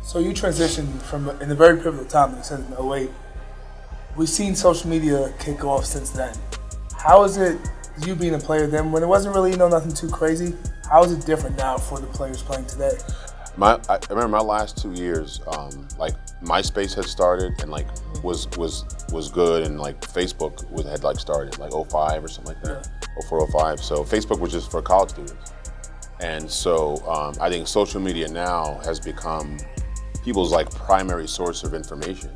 So you transitioned from in a very pivotal time, like you said in '08. We've seen social media kick off since then. How is it you being a player then, when it wasn't really nothing too crazy? How is it different now for the players playing today? I remember my last 2 years, like MySpace had started and like was good, and like Facebook had like started like '05 or something like that, '04, '05. So Facebook was just for college students, and so I think social media now has become people's like primary source of information.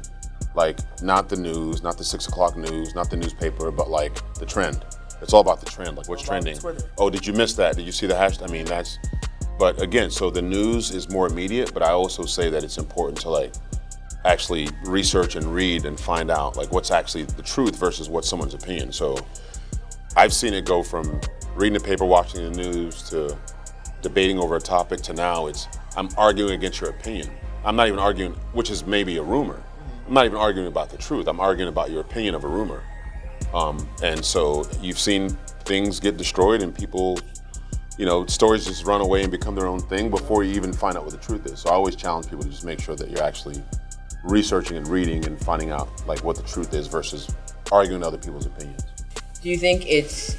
Like not the news, not the 6 o'clock news, not the newspaper, but like the trend. It's all about the trend, like what's trending. Oh, did you miss that? Did you see the hashtag? I mean, but again, so the news is more immediate, but I also say that it's important to like actually research and read and find out like what's actually the truth versus what's someone's opinion. So I've seen it go from reading the paper, watching the news, to debating over a topic, to now I'm arguing against your opinion. I'm not even arguing, which is maybe a rumor. I'm not even arguing about the truth. I'm arguing about your opinion of a rumor. And so you've seen things get destroyed and people, stories just run away and become their own thing before you even find out what the truth is. So I always challenge people to just make sure that you're actually researching and reading and finding out like what the truth is versus arguing other people's opinions. Do you think it's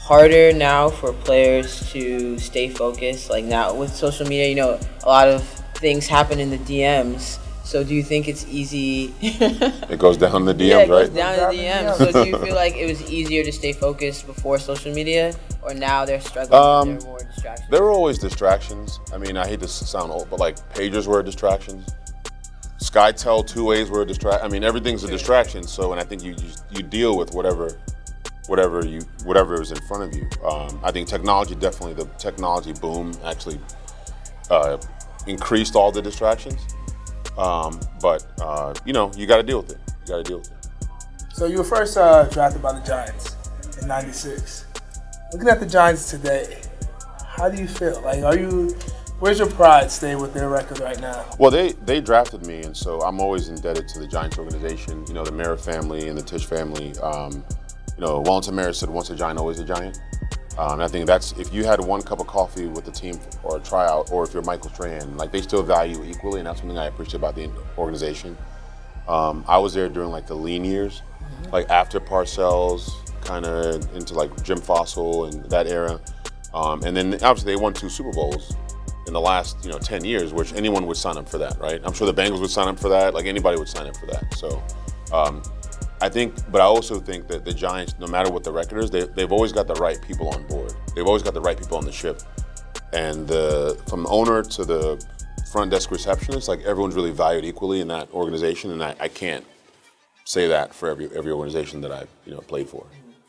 harder now for players to stay focused? Like now with social media, a lot of things happen in the DMs. So do you think it's easy? It goes down the DMs, yeah, it goes right? down the DMs. So do you feel like it was easier to stay focused before social media, or now they're struggling and there are more distractions? There were always distractions. I mean, I hate to sound old, but like pagers were distractions. SkyTel two-ways were a distraction. I mean, everything's a distraction. So, and I think you deal with whatever is in front of you. I think the technology boom actually increased all the distractions. But you got to deal with it. So you were first drafted by the Giants in '96. Looking at the Giants today, how do you feel? Like, where's your pride stay with their record right now? Well, they drafted me, and so I'm always indebted to the Giants organization. The Mara family and the Tisch family. Wellington Mara said, "Once a Giant, always a Giant." And I think that's, if you had one cup of coffee with the team or a tryout, or if you're Michael Strahan, like they still value equally, and that's something I appreciate about the organization. I was there during like the lean years, like after Parcells, kind of into like Jim Fossil and that era. And then obviously they won 2 Super Bowls in the last 10 years, which anyone would sign up for that, right? I'm sure the Bengals would sign up for that, like anybody would sign up for that. So but I also think that the Giants, no matter what the record is, they've always got the right people on board. They've always got the right people on the ship. And from the owner to the front desk receptionist, like everyone's really valued equally in that organization. And I can't say that for every organization that I've played for.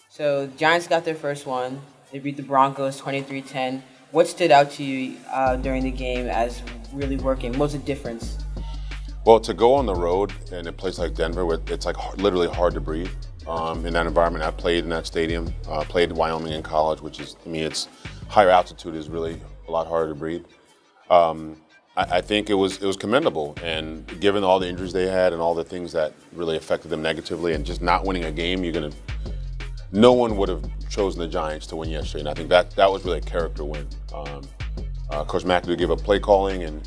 So Giants got their first one. They beat the Broncos 23-10. What stood out to you during the game as really working? What was the difference? Well, to go on the road in a place like Denver, where it's like literally hard to breathe in that environment. I played in that stadium, played in Wyoming in college, which is, it's higher altitude is really a lot harder to breathe. I think it was commendable, and given all the injuries they had and all the things that really affected them negatively, and just not winning a game, no one would have chosen the Giants to win yesterday, and I think that was really a character win. Coach McAdoo gave up play calling, and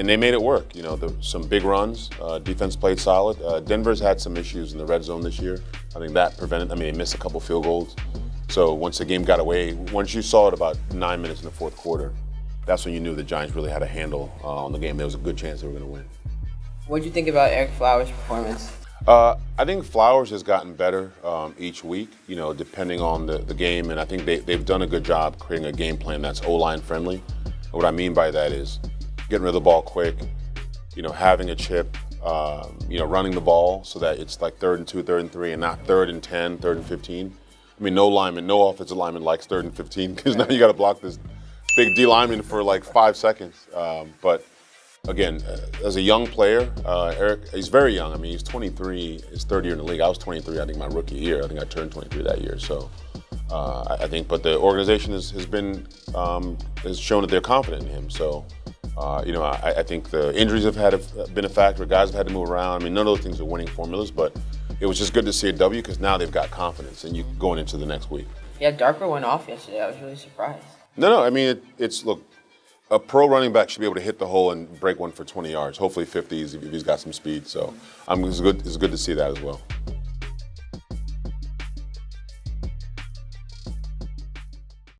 they made it work. Some big runs. Defense played solid. Denver's had some issues in the red zone this year. I think that prevented. They missed a couple field goals. So once the game got away, once you saw it about 9 minutes in the fourth quarter, that's when you knew the Giants really had a handle on the game. There was a good chance they were going to win. What did you think about Ereck Flowers' performance? I think Flowers has gotten better each week, depending on the game, and I think they've done a good job creating a game plan that's O-line friendly. And what I mean by that is getting rid of the ball quick, having a chip, running the ball so that it's like 3rd and 2, 3rd and 3, and not 3rd and 10, 3rd and 15. No offensive lineman likes 3rd and 15 because now you got to block this big D lineman for like 5 seconds. But again, as a young player, Ereck, he's very young. He's 23, his 3rd year in the league. I was 23, I think, my rookie year. I think I turned 23 that year. So I think, but the organization has shown that they're confident in him. So, I think the injuries have been a factor. Guys have had to move around. None of those things are winning formulas, but it was just good to see a W because now they've got confidence and you going into the next week. Yeah, Darper went off yesterday. I was really surprised. No. a pro running back should be able to hit the hole and break one for 20 yards. Hopefully 50s if he's got some speed. So it's good to see that as well.